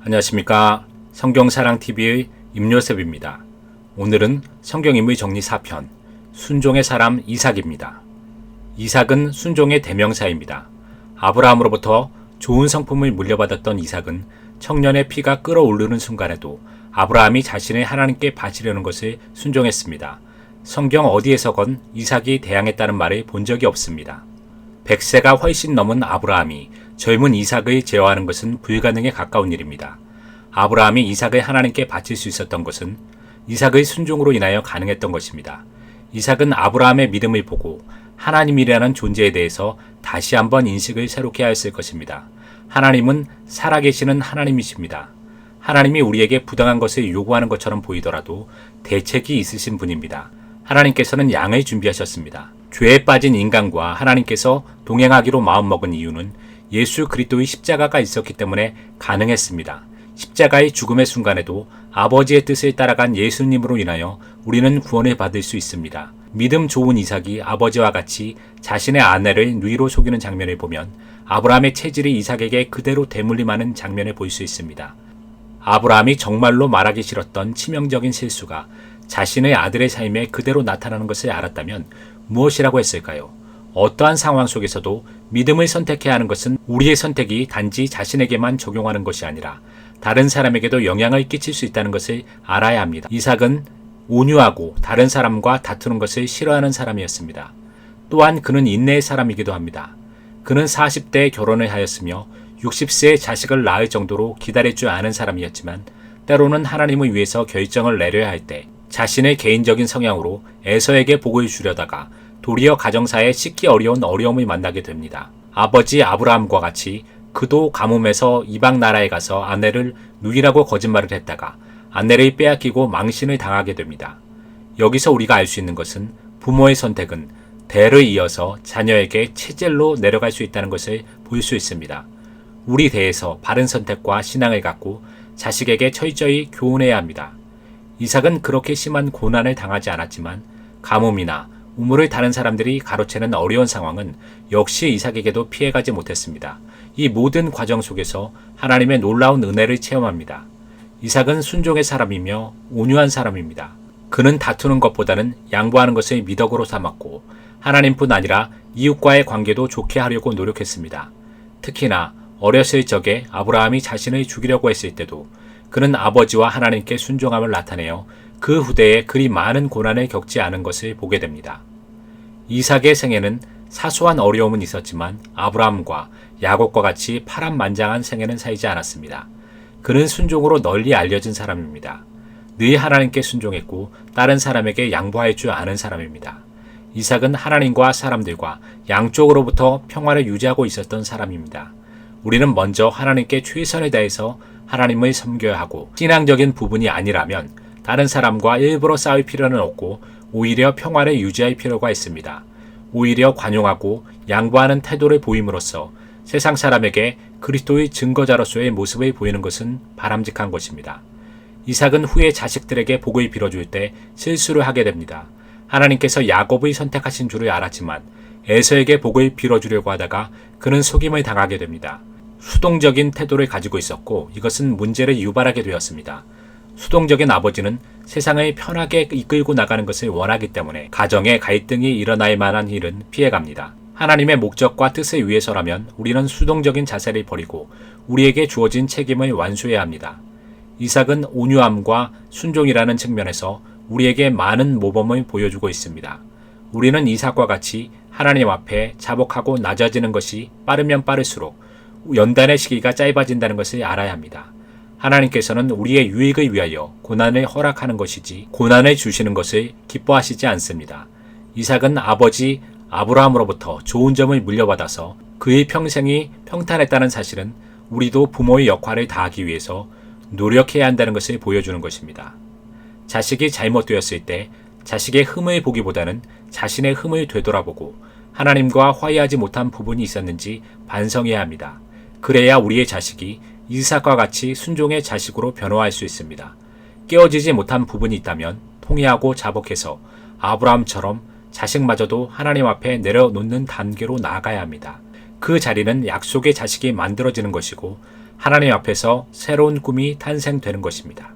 안녕하십니까. 성경사랑TV의 임요셉입니다. 오늘은 성경인물 정리 4편 순종의 사람 이삭입니다. 이삭은 순종의 대명사입니다. 아브라함으로부터 좋은 성품을 물려받았던 이삭은 청년의 피가 끓어오르는 순간에도 아브라함이 자신을 하나님께 바치려는 것을 순종했습니다. 성경 어디에서건 이삭이 대항했다는 말을 본 적이 없습니다. 100세가 훨씬 넘은 아브라함이 젊은 이삭을 제어하는 것은 불가능에 가까운 일입니다. 아브라함이 이삭을 하나님께 바칠 수 있었던 것은 이삭의 순종으로 인하여 가능했던 것입니다. 이삭은 아브라함의 믿음을 보고 하나님이라는 존재에 대해서 다시 한번 인식을 새롭게 하였을 것입니다. 하나님은 살아계시는 하나님이십니다. 하나님이 우리에게 부당한 것을 요구하는 것처럼 보이더라도 대책이 있으신 분입니다. 하나님께서는 양을 준비하셨습니다. 죄에 빠진 인간과 하나님께서 동행하기로 마음먹은 이유는 예수 그리스도의 십자가가 있었기 때문에 가능했습니다. 십자가의 죽음의 순간에도 아버지의 뜻을 따라간 예수님으로 인하여 우리는 구원을 받을 수 있습니다. 믿음 좋은 이삭이 아버지와 같이 자신의 아내를 누이로 속이는 장면을 보면 아브라함의 체질이 이삭에게 그대로 대물림하는 장면을 볼 수 있습니다. 아브라함이 정말로 말하기 싫었던 치명적인 실수가 자신의 아들의 삶에 그대로 나타나는 것을 알았다면 무엇이라고 했을까요? 어떠한 상황 속에서도 믿음을 선택해야 하는 것은 우리의 선택이 단지 자신에게만 적용하는 것이 아니라 다른 사람에게도 영향을 끼칠 수 있다는 것을 알아야 합니다. 이삭은 온유하고 다른 사람과 다투는 것을 싫어하는 사람이었습니다. 또한 그는 인내의 사람이기도 합니다. 그는 40대에 결혼을 하였으며 60세에 자식을 낳을 정도로 기다릴 줄 아는 사람이었지만 때로는 하나님을 위해서 결정을 내려야 할 때 자신의 개인적인 성향으로 에서에게 복을 주려다가 도리어 가정사에 씻기 어려운 어려움을 만나게 됩니다. 아버지 아브라함과 같이 그도 가뭄에서 이방 나라에 가서 아내를 누이라고 거짓말을 했다가 아내를 빼앗기고 망신을 당하게 됩니다. 여기서 우리가 알 수 있는 것은 부모의 선택은 대를 이어서 자녀에게 체질로 내려갈 수 있다는 것을 볼 수 있습니다. 우리 대에서 바른 선택과 신앙을 갖고 자식에게 철저히 교훈해야 합니다. 이삭은 그렇게 심한 고난을 당하지 않았지만 가뭄이나 우물을 다른 사람들이 가로채는 어려운 상황은 역시 이삭에게도 피해가지 못했습니다. 이 모든 과정 속에서 하나님의 놀라운 은혜를 체험합니다. 이삭은 순종의 사람이며 온유한 사람입니다. 그는 다투는 것보다는 양보하는 것을 미덕으로 삼았고 하나님뿐 아니라 이웃과의 관계도 좋게 하려고 노력했습니다. 특히나 어렸을 적에 아브라함이 자신을 죽이려고 했을 때도 그는 아버지와 하나님께 순종함을 나타내어 그 후대에 그리 많은 고난을 겪지 않은 것을 보게 됩니다. 이삭의 생애는 사소한 어려움은 있었지만 아브라함과 야곱과 같이 파란만장한 생애는 살지 않았습니다. 그는 순종으로 널리 알려진 사람입니다. 늘 하나님께 순종했고 다른 사람에게 양보할 줄 아는 사람입니다. 이삭은 하나님과 사람들과 양쪽으로부터 평화를 유지하고 있었던 사람입니다. 우리는 먼저 하나님께 최선을 다해서 하나님을 섬겨야 하고 신앙적인 부분이 아니라면 다른 사람과 일부러 싸울 필요는 없고 오히려 평화를 유지할 필요가 있습니다. 오히려 관용하고 양보하는 태도를 보임으로써 세상 사람에게 그리스도의 증거자로서의 모습을 보이는 것은 바람직한 것입니다. 이삭은 후에 자식들에게 복을 빌어줄 때 실수를 하게 됩니다. 하나님께서 야곱을 선택하신 줄을 알았지만 에서에게 복을 빌어주려고 하다가 그는 속임을 당하게 됩니다. 수동적인 태도를 가지고 있었고 이것은 문제를 유발하게 되었습니다. 수동적인 아버지는 세상을 편하게 이끌고 나가는 것을 원하기 때문에 가정에 갈등이 일어날 만한 일은 피해갑니다. 하나님의 목적과 뜻을 위해서라면 우리는 수동적인 자세를 버리고 우리에게 주어진 책임을 완수해야 합니다. 이삭은 온유함과 순종이라는 측면에서 우리에게 많은 모범을 보여주고 있습니다. 우리는 이삭과 같이 하나님 앞에 자복하고 낮아지는 것이 빠르면 빠를수록 연단의 시기가 짧아진다는 것을 알아야 합니다. 하나님께서는 우리의 유익을 위하여 고난을 허락하는 것이지 고난을 주시는 것을 기뻐하시지 않습니다. 이삭은 아버지 아브라함으로부터 좋은 점을 물려받아서 그의 평생이 평탄했다는 사실은 우리도 부모의 역할을 다하기 위해서 노력해야 한다는 것을 보여주는 것입니다. 자식이 잘못되었을 때 자식의 흠을 보기보다는 자신의 흠을 되돌아보고 하나님과 화해하지 못한 부분이 있었는지 반성해야 합니다. 그래야 우리의 자식이 이삭과 같이 순종의 자식으로 변화할 수 있습니다. 깨어지지 못한 부분이 있다면 통회하고 자복해서 아브라함처럼 자식마저도 하나님 앞에 내려놓는 단계로 나아가야 합니다. 그 자리는 약속의 자식이 만들어지는 것이고 하나님 앞에서 새로운 꿈이 탄생되는 것입니다.